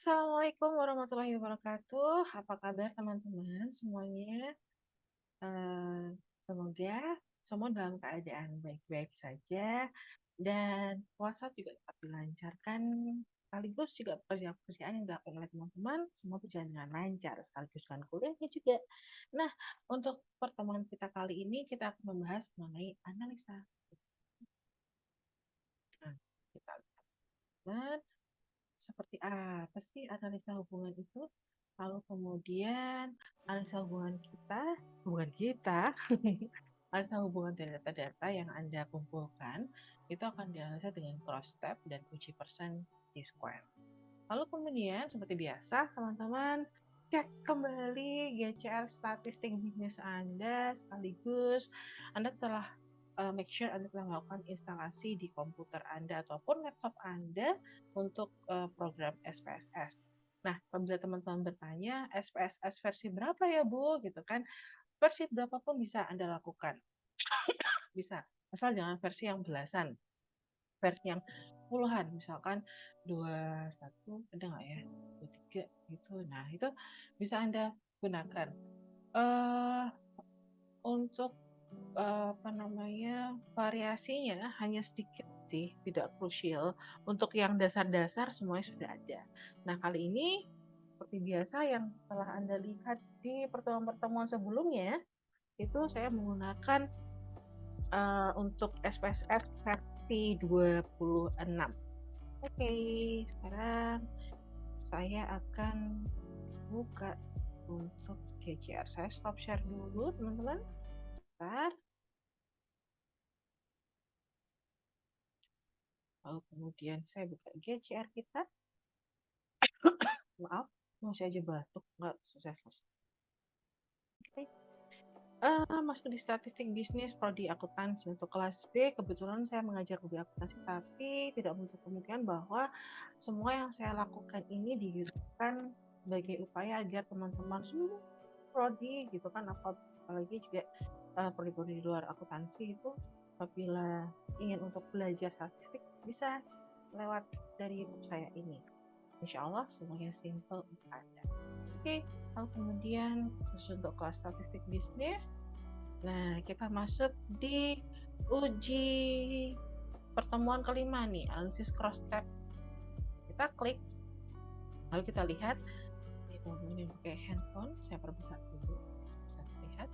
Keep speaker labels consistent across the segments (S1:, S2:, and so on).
S1: Assalamualaikum warahmatullahi wabarakatuh. Apa kabar teman-teman semuanya? Eh, Semoga semua dalam keadaan baik-baik saja dan puasa juga dapat dilancarkan sekaligus juga pekerjaan-pekerjaan yang dilakukan oleh teman-teman semua berjalan dengan lancar sekaligus dengan kuliahnya juga. Nah, untuk pertemuan kita kali ini kita akan membahas mengenai analisa. Nah, kita lihat seperti apa sih analisa hubungan itu? Lalu kemudian analisa hubungan kita, analisa hubungan dari data-data yang Anda kumpulkan itu akan dianalisa dengan cross step dan uji persen T-square. Lalu kemudian seperti biasa teman-teman cek kembali GCR statistik bisnis Anda sekaligus Anda telah make sure Anda telah melakukan instalasi di komputer Anda ataupun laptop Anda untuk program SPSS. Nah, apabila teman-teman bertanya, SPSS versi berapa ya, Bu? Gitu kan. Versi berapapun bisa Anda lakukan. Bisa. Asal jangan versi yang belasan. Versi yang puluhan, misalkan 21, ada nggak ya? 23 gitu. Nah, itu bisa Anda gunakan. Eh untuk apa namanya variasinya hanya sedikit sih, tidak krusial. Untuk yang dasar-dasar semuanya sudah ada. Nah, kali ini seperti biasa yang telah Anda lihat di pertemuan-pertemuan sebelumnya, itu saya menggunakan untuk SPSS versi 26. Oke, sekarang saya akan buka untuk GCR. Saya stop share dulu, teman-teman. Bentar. Lalu kemudian saya buka GCR kita. Maaf, masih aja batuk, nggak selesai. Oke. Masuk di statistik bisnis prodi akuntansi untuk kelas B. Kebetulan saya mengajar prodi akuntansi, tapi tidak menutup kemungkinan bahwa semua yang saya lakukan ini dilakukan sebagai upaya agar teman-teman seluruh prodi gitu kan, apalagi juga prodi-prodi di luar akuntansi itu apabila ingin untuk belajar statistik bisa lewat dari YouTube saya ini. Insya Allah semuanya simple untuk Anda. Oke, lalu kemudian khusus untuk kelas statistik bisnis, nah kita masuk di uji pertemuan kelima nih, analisis cross step. Kita klik, lalu kita lihat, ini teman-teman yang pakai handphone, saya perbesar dulu, bisa lihat.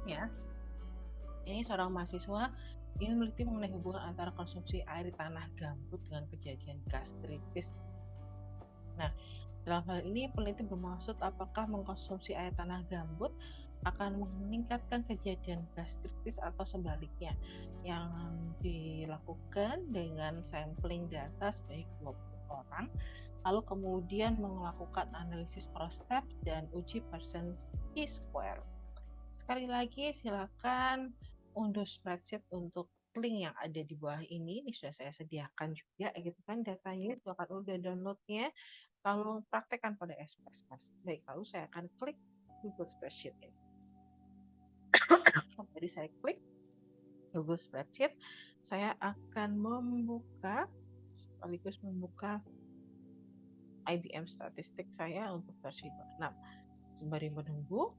S1: Ya, ini seorang mahasiswa ingin meneliti mengenai hubungan antara konsumsi air di tanah gambut dengan kejadian gastritis. Nah, dalam hal ini peneliti bermaksud apakah mengkonsumsi air tanah gambut akan meningkatkan kejadian gastritis atau sebaliknya, yang dilakukan dengan sampling data sebanyak 20 orang, lalu kemudian melakukan analisis cross step dan uji persen T-square. Sekali lagi silakan unduh spreadsheet untuk link yang ada di bawah ini sudah saya sediakan juga gitu kan datanya, silakan udah downloadnya lalu praktekkan pada SPSS. Baik, lalu saya akan klik Google Spreadsheet ini. Jadi saya klik Google Spreadsheet, saya akan membuka sekaligus membuka IBM statistik saya untuk versi 26. Sembari menunggu,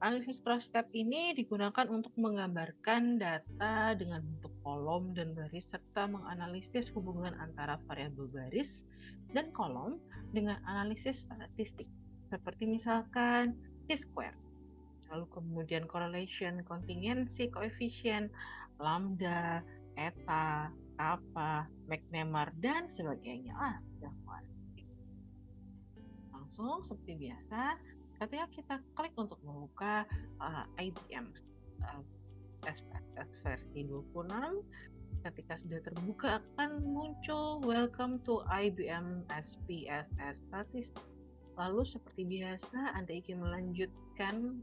S1: analisis cross step ini digunakan untuk menggambarkan data dengan bentuk kolom dan baris serta menganalisis hubungan antara variabel baris dan kolom dengan analisis statistik seperti misalkan T-square, lalu kemudian correlation, contingency, coefficient, lambda, eta, kappa, McNemar, dan sebagainya. Sudah mulai. Langsung seperti biasa, ketika kita klik untuk membuka IBM SPSS versi 26, ketika sudah terbuka akan muncul Welcome to IBM SPSS Statistik. Lalu seperti biasa Anda ingin melanjutkan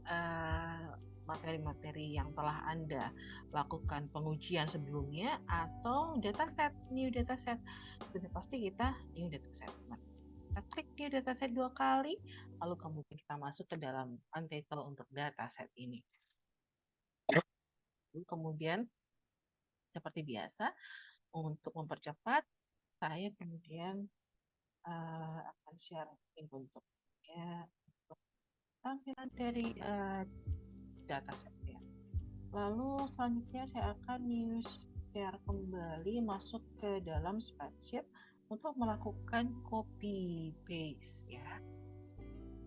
S1: materi-materi yang telah Anda lakukan pengujian sebelumnya atau dataset, new dataset. Sudah pasti kita new dataset. Kita klik new dataset 2 kali, lalu kemudian kita masuk ke dalam untitled untuk dataset ini. Lalu kemudian seperti biasa, untuk mempercepat saya kemudian akan share link untuk tampilan dari dataset ya. Lalu selanjutnya saya akan share kembali masuk ke dalam spreadsheet untuk melakukan copy paste ya.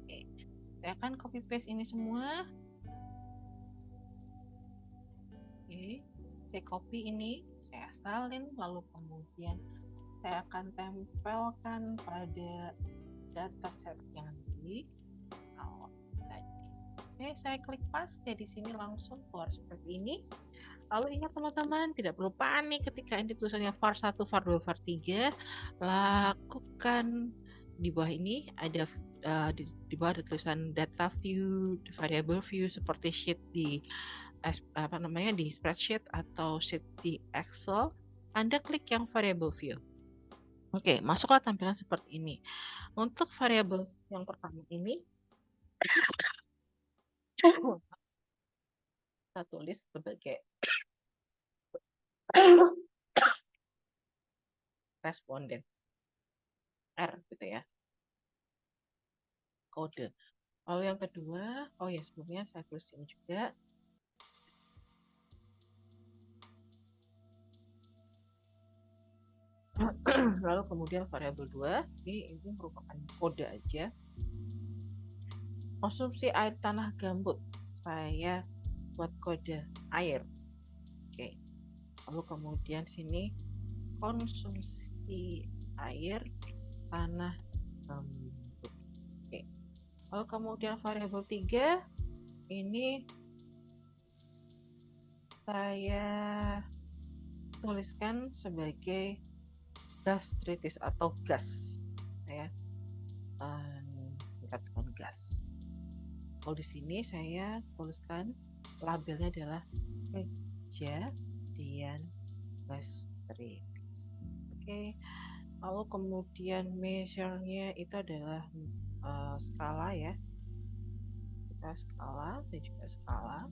S1: Oke, saya akan copy paste ini semua. Oke, saya copy ini, saya salin, lalu kemudian saya akan tempelkan pada dataset yang di awal tadi. Oke, saya klik paste di sini langsung keluar seperti ini. Lalu ingat teman-teman, tidak perlu panik ketika ini tulisannya var1, var2, var3. Lakukan di bawah ini ada di bawah ada tulisan data view, variable view seperti sheet di di spreadsheet atau sheet di Excel. Anda klik yang variable view. Oke, masuklah tampilan seperti ini. Untuk variable yang pertama ini kita tulis sebagai responden R gitu ya, kode. Lalu yang kedua, sebelumnya saya tulis ini juga. Lalu kemudian variabel 2, ini merupakan kode aja. Konsumsi air tanah gambut, saya buat kode air. Oke. Lalu kemudian sini konsumsi air tanah gambut. Oke. Lalu kemudian variabel 3, ini saya tuliskan sebagai gastritis atau gas ya, singkat dengan gas. Kalau di sini saya tuliskan labelnya adalah kejadian gastritis. Oke. Lalu kemudian measure-nya itu adalah skala ya, kita skala dan juga skala.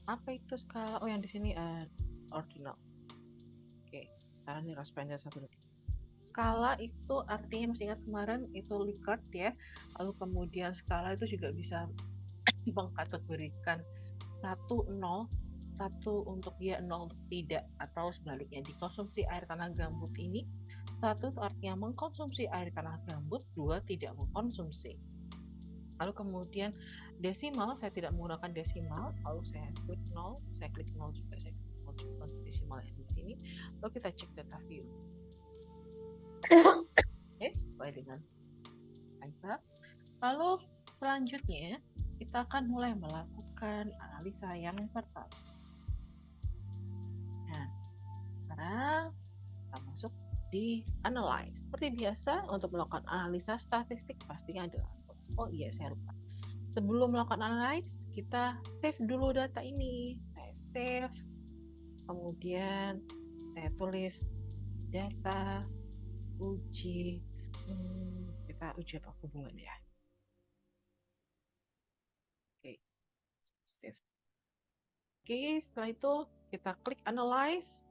S1: Apa itu skala? Yang di sini ordinal. Oke, sekarang ini responnya 1 detik. Skala itu artinya, masih ingat kemarin itu Likert ya. Lalu kemudian skala itu juga bisa mengkategorikan 1, 0, 1 untuk ya, 0 untuk tidak, atau sebaliknya. Di konsumsi air tanah gambut ini, 1 itu artinya mengkonsumsi air tanah gambut, 2 tidak mengkonsumsi. Lalu kemudian desimal, saya tidak menggunakan desimal. Lalu saya klik 0, saya klik 0 juga, saya klik 0 juga untuk desimal yang di sini. Lalu kita cek data view. Oke, sesuai dengan Excel. Lalu selanjutnya kita akan mulai melakukan analisa yang pertama. Nah, sekarang kita masuk di analyze. Seperti biasa, untuk melakukan analisa statistik pastinya adalah saya lupa. Sebelum melakukan analyze, kita save dulu data ini. Saya save, kemudian saya tulis data uji, kita uji apa hubungan ya. Oke, save. Oke, setelah itu kita klik analyze,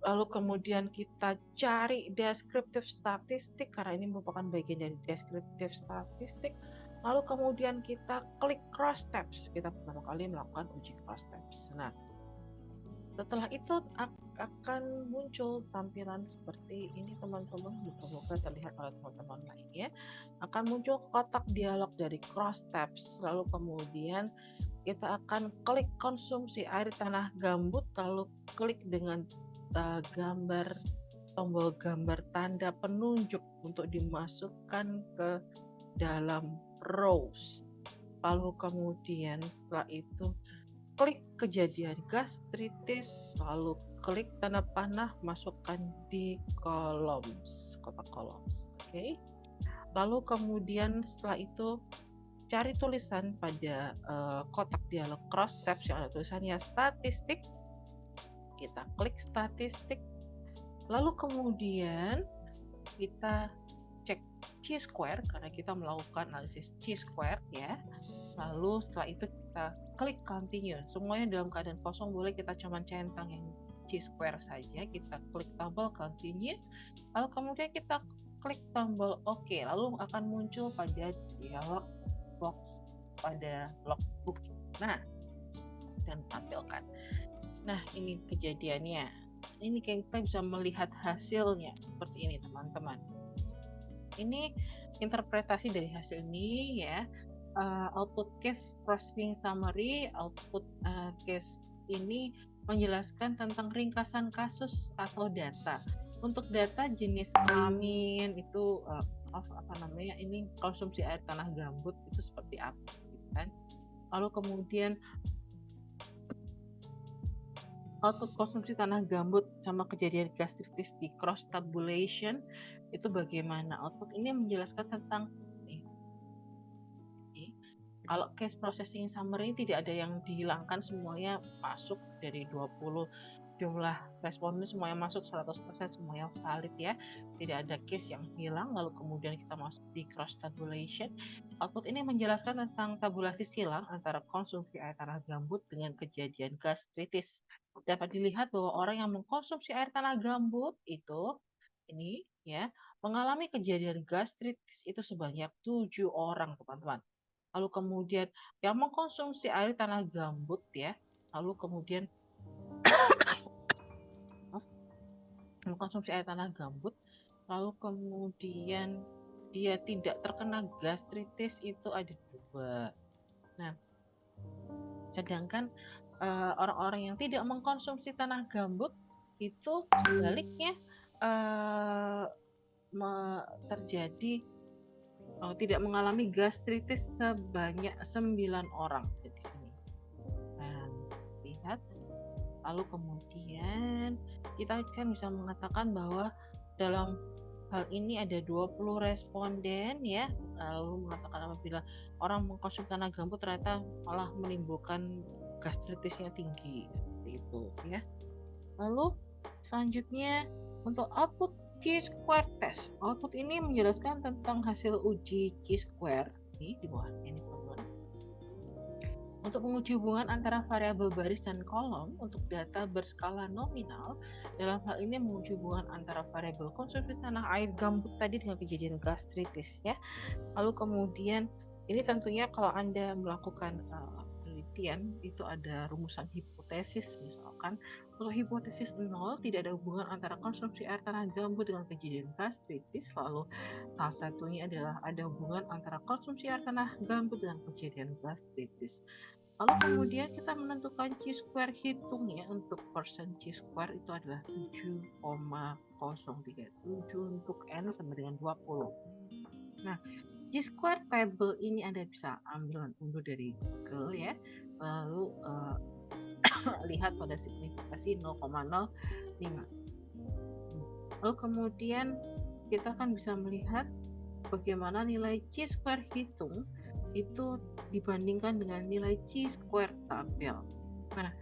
S1: lalu kemudian kita cari descriptive statistik karena ini merupakan bagian dari descriptive statistik. Lalu kemudian kita klik cross tabs, kita pertama kali melakukan uji cross tabs. Nah, setelah itu akan muncul tampilan seperti ini teman-teman, moga-moga terlihat oleh teman-teman lainnya. Akan muncul kotak dialog dari cross tabs, lalu kemudian kita akan klik konsumsi air tanah gambut, lalu klik dengan tombol gambar tanda penunjuk untuk dimasukkan ke dalam rows. Lalu kemudian setelah itu klik kejadian gastritis, lalu klik tanda panah, masukkan di kotak columns. Oke. Lalu kemudian setelah itu cari tulisan pada kotak dialog cross tabs yang ada tulisannya statistik. Kita klik statistik. Lalu kemudian kita cek chi-square karena kita melakukan analisis chi-square ya. Lalu setelah itu kita klik continue. Semuanya dalam keadaan kosong, boleh kita cuman centang yang G-square saja, kita klik tombol continue, lalu kemudian kita klik tombol OK, lalu akan muncul pada dialog box pada logbook. Nah, dan tampilkan. Nah, ini kejadiannya. Ini kita bisa melihat hasilnya seperti ini, teman-teman. Ini interpretasi dari hasil ini ya. Output case processing summary, output case ini menjelaskan tentang ringkasan kasus atau data. Untuk data jenis kelamin itu ini konsumsi air tanah gambut itu seperti apa, gitu kan? Lalu kemudian output konsumsi tanah gambut sama kejadian gastritis di cross tabulation itu bagaimana? Output ini menjelaskan tentang kalau case processing summary tidak ada yang dihilangkan, semuanya masuk dari 20 jumlah responden, semuanya masuk 100%, semuanya valid ya, tidak ada case yang hilang. Lalu kemudian kita masuk di cross tabulation. Output ini menjelaskan tentang tabulasi silang antara konsumsi air tanah gambut dengan kejadian gastritis. Dapat dilihat bahwa orang yang mengkonsumsi air tanah gambut itu ini ya mengalami kejadian gastritis itu sebanyak 7 orang, teman-teman. Lalu kemudian yang mengkonsumsi air tanah gambut ya, lalu kemudian mengkonsumsi air tanah gambut, lalu kemudian dia tidak terkena gastritis itu ada 2. Nah, sedangkan orang-orang yang tidak mengkonsumsi tanah gambut itu sebaliknya terjadi tidak mengalami gastritis sebanyak 9 orang di sini. Nah, lihat. Lalu kemudian kita kan bisa mengatakan bahwa dalam hal ini ada 20 responden ya. Lalu mengatakan apabila orang mengkonsumsi tanah gambut ternyata malah menimbulkan gastritisnya tinggi seperti itu ya. Lalu selanjutnya untuk output Chi-square test. Output ini menjelaskan tentang hasil uji Chi-square di bawahnya ini, teman-teman. Untuk menguji hubungan antara variabel baris dan kolom untuk data berskala nominal, dalam hal ini menguji hubungan antara variabel konsumsi tanah air gambut tadi dengan kejadian gastritis ya. Lalu kemudian ini tentunya kalau Anda melakukan penelitian itu ada rumusan hipotesis, misalkan untuk hipotesis 0 tidak ada hubungan antara konsumsi air tanah gambut dengan kejadian gastritis, lalu salah satunya adalah ada hubungan antara konsumsi air tanah gambut dengan kejadian gastritis. Lalu kemudian kita menentukan Chi-square hitungnya. Untuk persen Chi-square itu adalah 7,037 untuk N sama dengan 20. Nah, Chi-square table ini Anda bisa ambil unduh dari Google ya. Lalu lihat pada signifikasi 0,05. Lalu kemudian kita kan bisa melihat bagaimana nilai Chi-square hitung itu dibandingkan dengan nilai Chi-square tabel. Nah,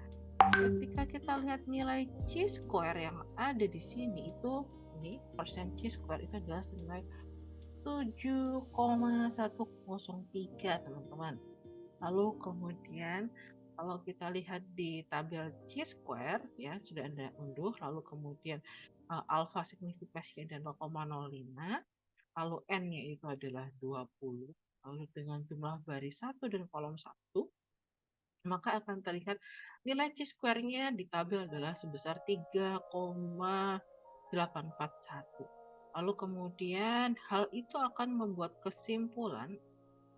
S1: ketika kita lihat nilai Chi-square yang ada di sini itu ini persen Chi-square itu adalah senilai 7,103, teman-teman. Lalu kemudian kalau kita lihat di tabel Chi-square ya sudah Anda unduh, lalu kemudian alfa signifikasinya ada 0,05, lalu N-nya itu adalah 20, lalu dengan jumlah baris 1 dan kolom 1, maka akan terlihat nilai Chi-square-nya di tabel adalah sebesar 3,841. Lalu kemudian hal itu akan membuat kesimpulan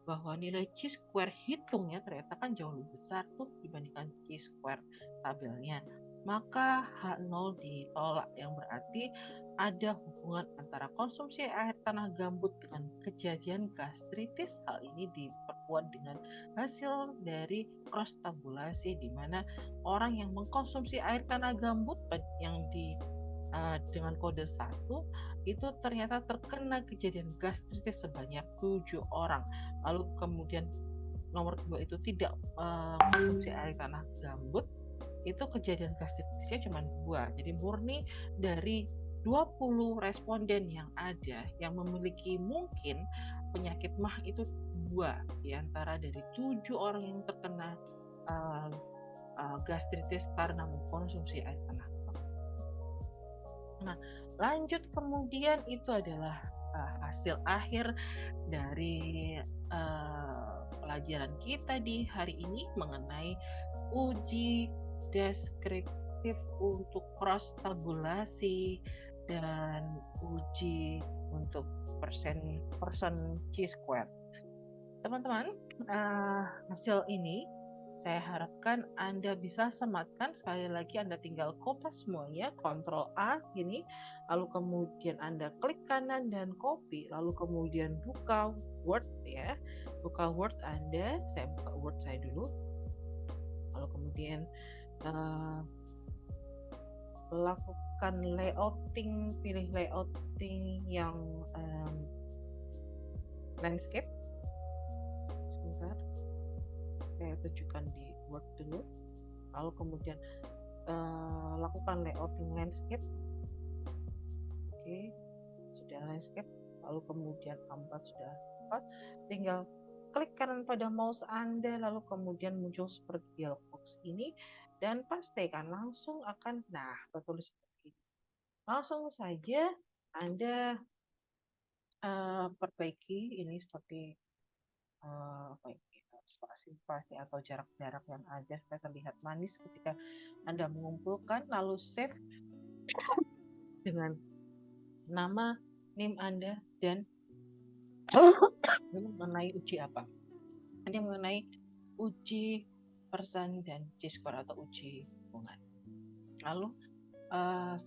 S1: bahwa nilai Chi-square hitungnya ternyata kan jauh lebih besar tuh dibandingkan Chi-square tabelnya. Maka H0 ditolak, yang berarti ada hubungan antara konsumsi air tanah gambut dengan kejadian gastritis. Hal ini diperkuat dengan hasil dari cross tabulasi, di mana orang yang mengkonsumsi air tanah gambut yang dengan kode 1 itu ternyata terkena kejadian gastritis sebanyak 7 orang. Lalu kemudian nomor 2 itu tidak mengkonsumsi air tanah gambut, itu kejadian gastritisnya cuma 2. Jadi murni dari 20 responden yang ada yang memiliki mungkin penyakit MAH itu 2 di antara dari 7 orang yang terkena gastritis karena mengkonsumsi air tanah. Nah, lanjut kemudian itu adalah hasil akhir dari pelajaran kita di hari ini mengenai uji deskriptif untuk cross tabulasi dan uji untuk persen chi-square. Teman-teman, hasil ini saya harapkan Anda bisa sematkan. Sekali lagi Anda tinggal kopas semuanya, Ctrl A gini, lalu kemudian Anda klik kanan dan copy, lalu kemudian buka Word ya. Buka Word Anda, saya buka Word saya dulu. Lalu kemudian lakukan layouting, pilih layouting yang landscape. Sebentar, saya tunjukkan di Word dulu. Lalu kemudian lakukan layouting landscape. Oke, sudah landscape. Lalu kemudian 4 sudah 4. Tinggal klik kanan pada mouse Anda, lalu kemudian muncul seperti dialog box ini, dan pastikan langsung akan, nah, tertulis seperti ini. Langsung saja Anda perbaiki ini seperti spasi-spasi atau jarak-jarak yang ada supaya terlihat manis ketika Anda mengumpulkan, lalu save dengan nama, NIM Anda, dan mengenai uji apa. Ini mengenai uji persen dan chi-square atau uji hubungan. Lalu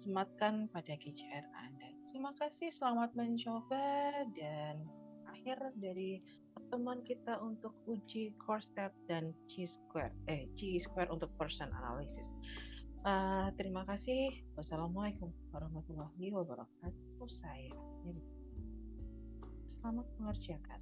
S1: sematkan pada GCR Anda. Terima kasih, selamat mencoba, dan akhir dari pertemuan kita untuk uji core step dan chi-square untuk person analysis. Terima kasih. Wassalamualaikum warahmatullahi wabarakatuh. Selamat mengerjakan.